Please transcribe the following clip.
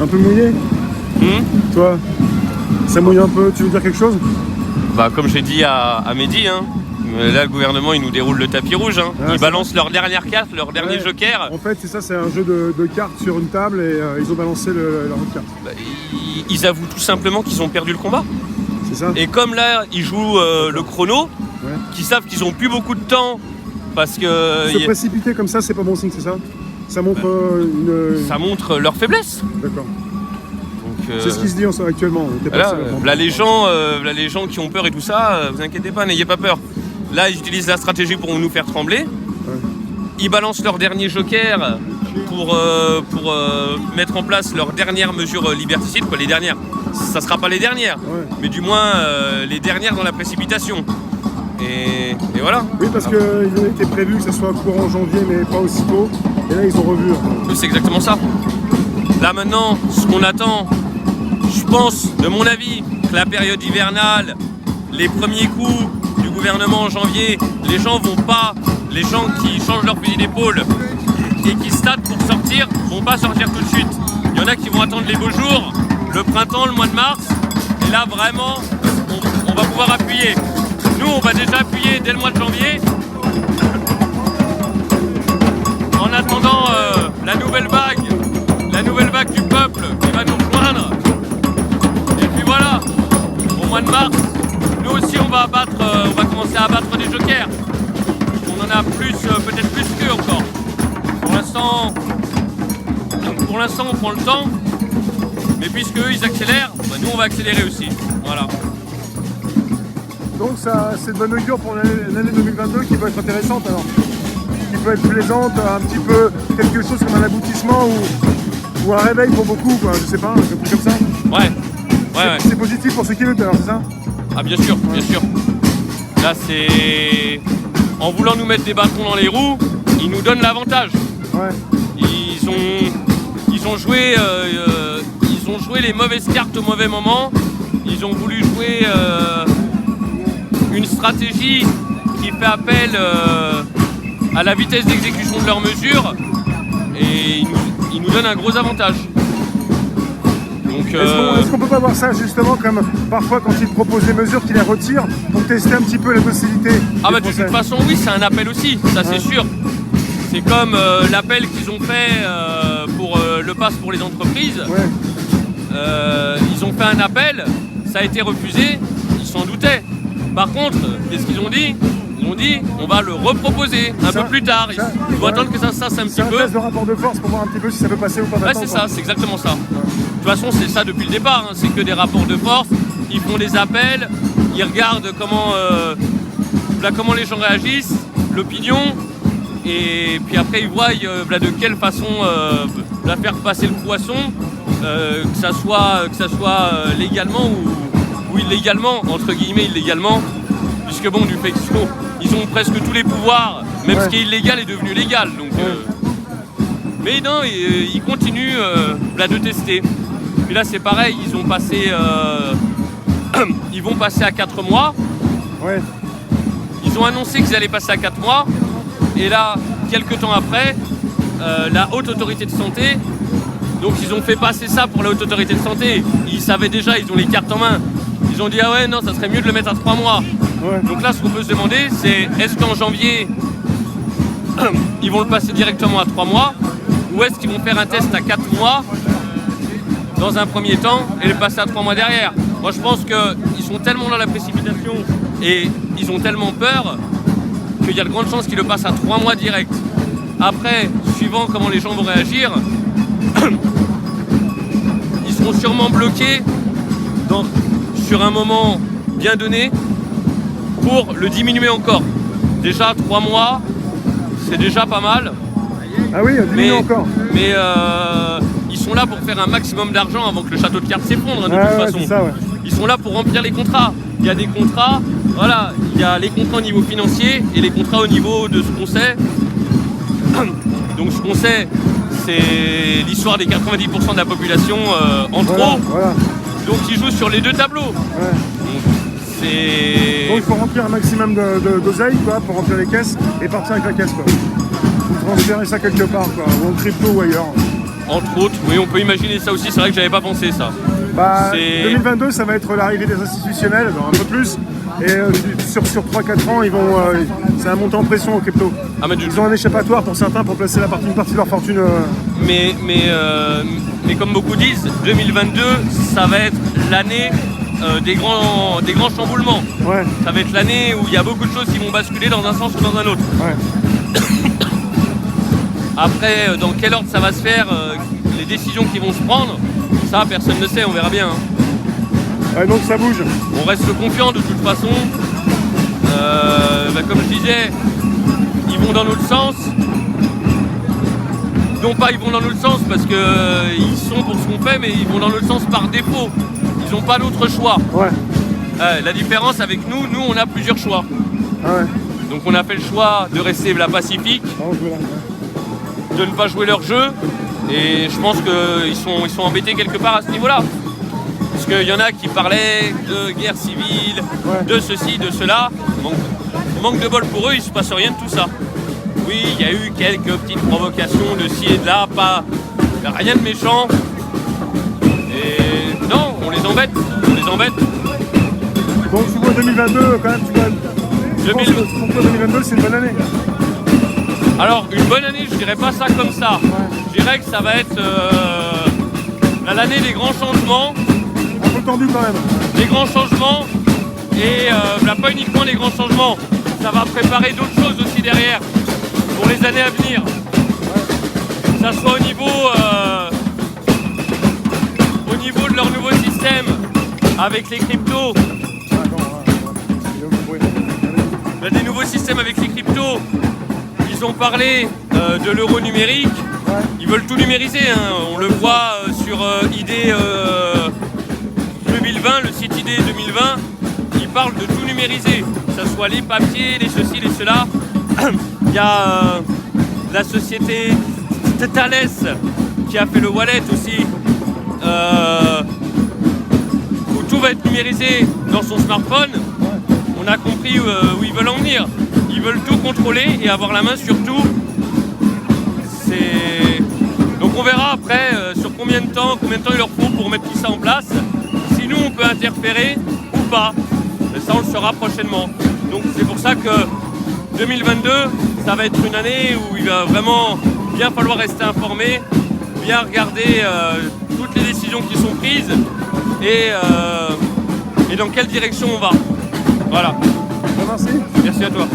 Un peu mouillé? Toi, ça mouille un peu, tu veux dire quelque chose? Bah comme j'ai dit à Mehdi, hein, là le gouvernement il nous déroule le tapis rouge, hein. Ils balancent leur dernière carte, leur dernier joker. En fait c'est ça, c'est un jeu de cartes sur une table et ils ont balancé leur autre carte. Bah, ils avouent tout simplement qu'ils ont perdu le combat. C'est ça. Et comme là ils jouent le chrono, qu'ils savent qu'ils ont plus beaucoup de temps parce que... Se précipiter comme ça c'est pas bon signe, c'est ça? Ça montre Ça montre leur faiblesse. D'accord. C'est ce qui se dit actuellement. Là, les gens qui ont peur et tout ça, vous inquiétez pas, n'ayez pas peur. Là, ils utilisent la stratégie pour nous faire trembler. Ils balancent leur dernier joker pour mettre en place leurs dernières mesures liberticides. Quoi, les dernières. Ça sera pas les dernières, mais du moins les dernières dans la précipitation. Et voilà. Oui, parce qu'il était prévu que ça soit courant janvier, mais pas aussitôt. Et là, ils ont revu. C'est exactement ça. Là, maintenant, ce qu'on attend... Je pense, de mon avis, que la période hivernale, les premiers coups du gouvernement en janvier, les gens qui changent leur fusil d'épaule et qui se tâtent pour sortir, vont pas sortir tout de suite. Il y en a qui vont attendre les beaux jours, le printemps, le mois de mars, et là vraiment, on va pouvoir appuyer. Nous, on va déjà appuyer dès le mois de janvier, en attendant la nouvelle vague du peuple qui va nous rejoindre. Voilà, au mois de mars, nous aussi on va commencer à abattre des jokers. On en a peut-être plus qu'eux encore. Pour l'instant on prend le temps, mais puisque eux ils accélèrent, bah nous on va accélérer aussi. Voilà. Donc ça c'est de bonne augure pour l'année 2022 qui peut être intéressante alors. Qui peut être plaisante, un petit peu quelque chose comme un aboutissement ou un réveil pour beaucoup, quoi, je sais pas, un truc comme ça. Ouais. C'est positif pour ceux qui luttent alors, c'est ça? Ah bien sûr, bien sûr. Là c'est... En voulant nous mettre des bâtons dans les roues, ils nous donnent l'avantage. Ils ont joué les mauvaises cartes au mauvais moment. Ils ont voulu jouer une stratégie qui fait appel à la vitesse d'exécution de leurs mesures. Et ils nous donnent un gros avantage. Est-ce qu'on peut pas voir ça justement comme parfois quand ils proposent des mesures qu'ils les retirent pour tester un petit peu la docilité? Ah bah de toute façon oui, c'est un appel aussi, ça c'est sûr. C'est comme l'appel qu'ils ont fait pour le pass pour les entreprises. Ils ont fait un appel, ça a été refusé, ils s'en doutaient. Par contre, qu'est-ce qu'ils ont dit? Ils ont dit on va le reproposer un peu plus tard. Ils vont attendre que ça se fasse un petit peu. C'est un test de rapport de force pour voir un petit peu si ça peut passer ou pas. Ouais, c'est ça, c'est exactement ça. De toute façon, c'est ça depuis le départ, hein. C'est que des rapports de force. Ils font des appels, ils regardent comment les gens réagissent, l'opinion, et puis après ils voient de quelle façon faire passer le poisson, que ça soit légalement ou illégalement, entre guillemets illégalement, puisque bon, du fait qu'ils ont presque tous les pouvoirs, même ce qui est illégal est devenu légal. Donc, mais non, ils continuent de tester. Puis là c'est pareil, ils vont passer à 4 mois. Ils ont annoncé qu'ils allaient passer à 4 mois. Et là, quelques temps après, la Haute Autorité de Santé, donc ils ont fait passer ça pour la Haute Autorité de Santé. Ils savaient déjà, ils ont les cartes en main. Ils ont dit ah ouais non, ça serait mieux de le mettre à 3 mois. Donc là ce qu'on peut se demander c'est est-ce qu'en janvier ils vont le passer directement à 3 mois ou est-ce qu'ils vont faire un test à 4 mois dans un premier temps et le passer à 3 mois derrière. Moi je pense qu'ils sont tellement dans la précipitation et ils ont tellement peur qu'il y a de grandes chances qu'ils le passent à 3 mois direct. Après, suivant comment les gens vont réagir, ils seront sûrement bloqués sur un moment bien donné pour le diminuer encore. Déjà 3 mois, c'est déjà pas mal. Ah oui, diminuer encore. Mais ils sont là pour faire un maximum d'argent avant que le château de cartes s'effondre, de toute façon. Ça, Ils sont là pour remplir les contrats. Il y a des contrats, voilà, il y a les contrats au niveau financier et les contrats au niveau de ce qu'on sait. Donc ce qu'on sait, c'est l'histoire des 90% de la population en trop. Donc ils jouent sur les deux tableaux. Donc il faut remplir un maximum d'oseille pour remplir les caisses et partir avec la caisse. Ou transférer ça quelque part, ou en crypto ou ailleurs. Entre autres, oui, on peut imaginer ça aussi, c'est vrai que j'avais pas pensé ça. Bah, C'est- 2022, ça va être l'arrivée des institutionnels, un peu plus. Et sur 3-4 ans, c'est un montant en pression au crypto. Ah, mais, Ils ont un échappatoire pour certains pour placer une partie de leur fortune. mais comme beaucoup disent, 2022, ça va être l'année des grands chamboulements. Ouais, Ça va être l'année où il y a beaucoup de choses qui vont basculer dans un sens ou dans un autre. ouais. Après, dans quel ordre ça va se faire, les décisions qui vont se prendre, ça personne ne sait, on verra bien. Hein. Ouais, donc ça bouge. On reste confiant de toute façon. Comme je disais, ils vont dans notre sens. Non pas ils vont dans notre sens parce qu'ils sont pour ce qu'on fait, mais ils vont dans notre sens par défaut. Ils n'ont pas d'autre choix. Ouais. La différence avec nous, on a plusieurs choix. Ah ouais. Donc on a fait le choix de rester la Pacifique, de ne pas jouer leur jeu. Et je pense qu'ils sont embêtés quelque part à ce niveau-là. Parce qu'il y en a qui parlaient de guerre civile, de ceci, de cela. Manque de bol pour eux, il ne se passe rien de tout ça. Oui, il y a eu quelques petites provocations de ci et de là, rien de méchant. Et non, on les embête. Donc tu vois 2022 quand même, je pense que pour toi 2022 c'est une bonne année. Alors, une bonne année, je dirais pas ça comme ça. Je dirais que ça va être l'année des grands changements. Un peu tendu quand même. Des grands changements et pas uniquement les grands changements. Ça va préparer d'autres choses aussi derrière pour les années à venir. Que ça soit au niveau de leur nouveau système avec les cryptos. Il y a des nouveaux systèmes avec les cryptos. Ils ont parlé de l'euro numérique. Ils veulent tout numériser. Hein. On le voit sur ID 2020, le site ID 2020. Ils parlent de tout numériser. Que ce soit les papiers, les ceci, les cela. Il y a la société Thales qui a fait le wallet aussi. Où tout va être numérisé dans son smartphone. On a compris où ils veulent en venir. Ils veulent tout contrôler et avoir la main sur tout. Donc on verra après sur combien de temps il leur faut pour mettre tout ça en place. Si nous on peut interférer ou pas. Mais ça on le saura prochainement. Donc c'est pour ça que 2022, ça va être une année où il va vraiment bien falloir rester informé, bien regarder toutes les décisions qui sont prises et dans quelle direction on va. Voilà. Merci. Merci à toi.